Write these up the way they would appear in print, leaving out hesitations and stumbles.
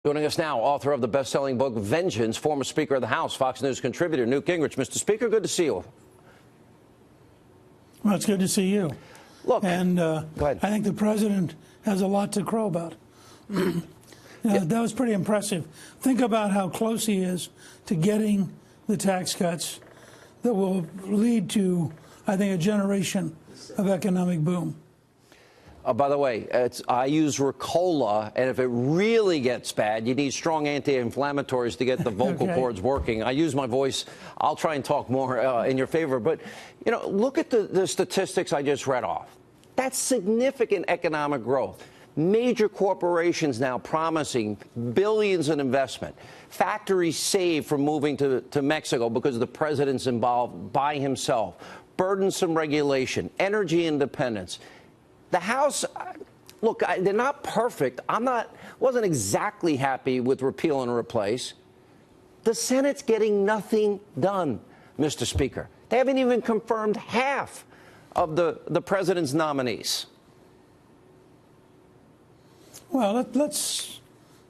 Joining us now, author of the best-selling book, Vengeance, former Speaker of the House, Fox News contributor, Newt Gingrich. Mr. Speaker, good to see you. Well, it's good to see you. Look, and go ahead. I think the president has a lot to crow about. That was pretty impressive. Think about how close he is to getting the tax cuts that will lead to, I think, a generation of economic boom. By the way, I use Ricola, and if it really gets bad, you need strong anti-inflammatories to get the vocal cords working. I use my voice. I'll try and talk more in your favor. But, you know, look at the statistics I just read off. That's significant economic growth. Major corporations now promising billions in investment. Factories saved from moving to Mexico because the president's involved by himself. Burdensome regulation, energy independence. The House, look, they're not perfect. Wasn't exactly happy with repeal and replace. The Senate's getting nothing done, Mr. Speaker. They haven't even confirmed half of the president's nominees. Well, let's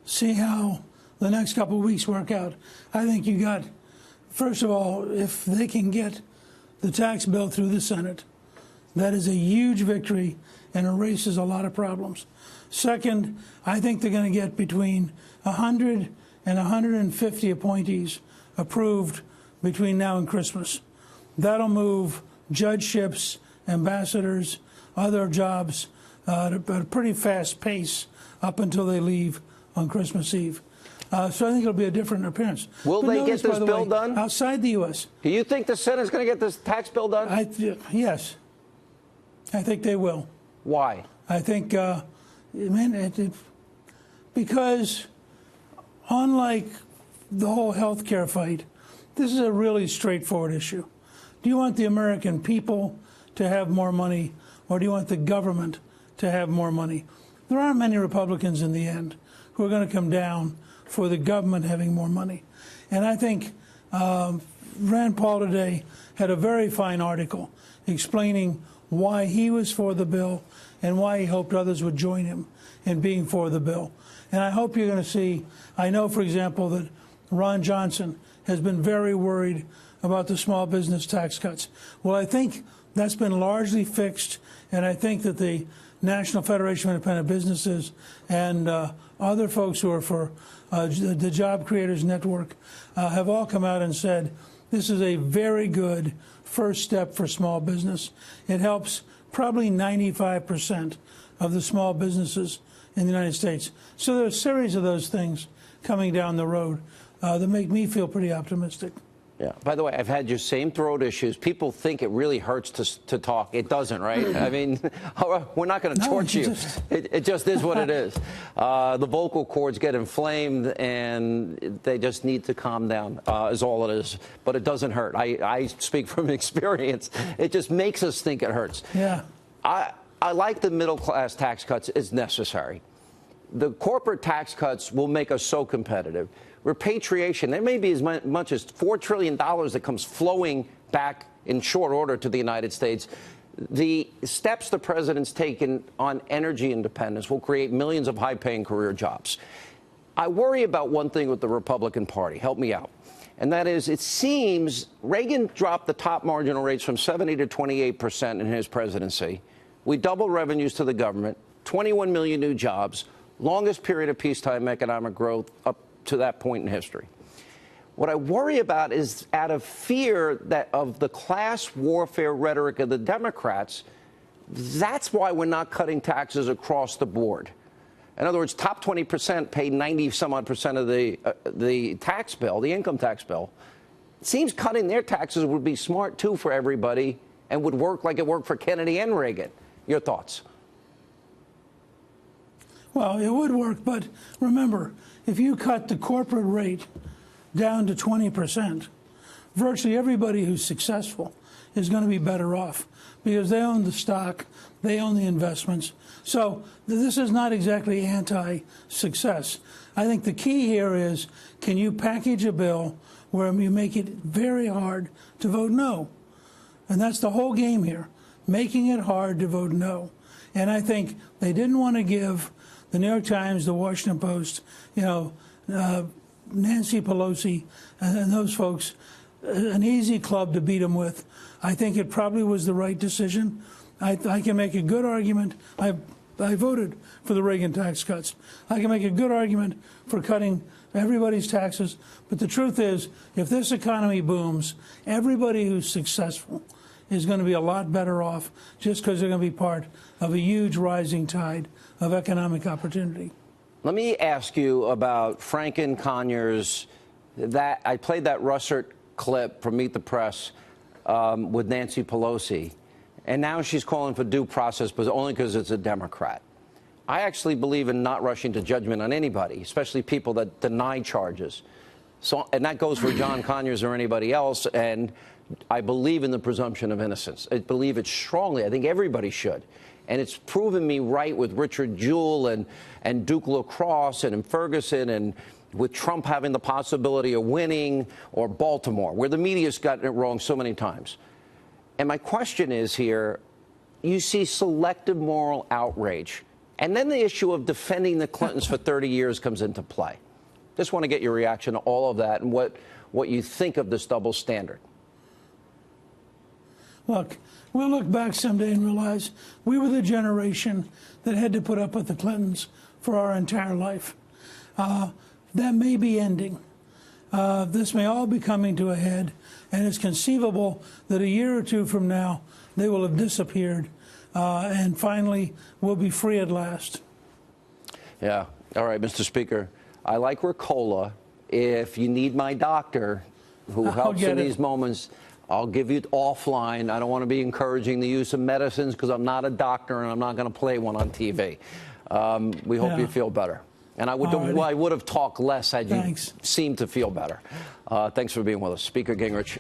see how the next couple of weeks work out. I think you got, first of all, if they can get the tax bill through the Senate, that is a huge victory and erases a lot of problems. Second, I think they're going to get between 100 and 150 appointees approved between now and Christmas. That'll move judgeships, ambassadors, other jobs at a pretty fast pace up until they leave on Christmas Eve. So I think it'll be a different appearance. Will they get this bill done? Outside the U.S. Do you think the Senate's going to get this tax bill done? Yes. I think they will. Why? I think, because unlike the whole health care fight, this is a really straightforward issue. Do you want the American people to have more money, or do you want the government to have more money? There aren't many Republicans in the end who are going to come down for the government having more money. And I think Rand Paul today had a very fine article explaining why he was for the bill and why he hoped others would join him in being for the bill. And I hope you're going to see, I know, for example, that Ron Johnson has been very worried about the small business tax cuts. Well, I think that's been largely fixed, and I think that the National Federation of Independent Businesses and other folks who are for the Job Creators Network have all come out and said this is a very good first step for small business. It helps probably 95% of the small businesses in the United States. So there are a series of those things coming down the road that make me feel pretty optimistic. Yeah. By the way, I've had your same throat issues. People think it really hurts to talk. It doesn't, right? I mean, we're not going to torture you. It just is what it is. The vocal cords get inflamed, and they just need to calm down, is all it is. But it doesn't hurt. I speak from experience. It just makes us think it hurts. Yeah. I like the middle-class tax cuts. It's necessary. The corporate tax cuts will make us so competitive. Repatriation, there may be as much as $4 trillion that comes flowing back in short order to the United States. The steps the president's taken on energy independence will create millions of high-paying career jobs. I worry about one thing with the Republican Party. Help me out. And that is, it seems Reagan dropped the top marginal rates from 70 to 28% in his presidency. We doubled revenues to the government, 21 million new jobs, longest period of peacetime economic growth up to that point in history. What I worry about is, out of fear of the class warfare rhetoric of the Democrats, that's why we're not cutting taxes across the board. In other words, top 20% pay 90-some-odd% of the tax bill, the income tax bill. It seems cutting their taxes would be smart, too, for everybody and would work like it worked for Kennedy and Reagan. Your thoughts? Well, it would work, but remember, if you cut the corporate rate down to 20%, virtually everybody who's successful is going to be better off because they own the stock, they own the investments. So this is not exactly anti-success. I think the key here is, can you package a bill where you make it very hard to vote no? And that's the whole game here, making it hard to vote no. And I think they didn't want to give the New York Times, the Washington Post, Nancy Pelosi and those folks, an easy club to beat them with. I think it probably was the right decision. I can make a good argument. I voted for the Reagan tax cuts. I can make a good argument for cutting everybody's taxes. But the truth is, if this economy booms, everybody who's successful is going to be a lot better off just because they're going to be part of a huge rising tide of economic opportunity. Let me ask you about Franken Conyers. I played that Russert clip from Meet the Press with Nancy Pelosi, and now she's calling for due process, but only because it's a Democrat. I actually believe in not rushing to judgment on anybody, especially people that deny charges. And that goes for John Conyers or anybody else. And I believe in the presumption of innocence. I believe it strongly. I think everybody should. And it's proven me right with Richard Jewell and Duke Lacrosse and in Ferguson and with Trump having the possibility of winning, or Baltimore, where the media's gotten it wrong so many times. And my question is here, you see selective moral outrage, and then the issue of defending the Clintons for 30 years comes into play. Just want to get your reaction to all of that and what you think of this double standard. Look, we'll look back someday and realize we were the generation that had to put up with the Clintons for our entire life. That may be ending. This may all be coming to a head, and it's conceivable that a year or two from now they will have disappeared, and finally we'll be free at last. Yeah. All right, Mr. Speaker. I like Ricola. If you need my doctor who helps in these moments, I'll give you offline. I don't want to be encouraging the use of medicines because I'm not a doctor and I'm not going to play one on TV. We hope you feel better. And I would have talked less had you seemed to feel better. Thanks for being with us. Speaker Gingrich.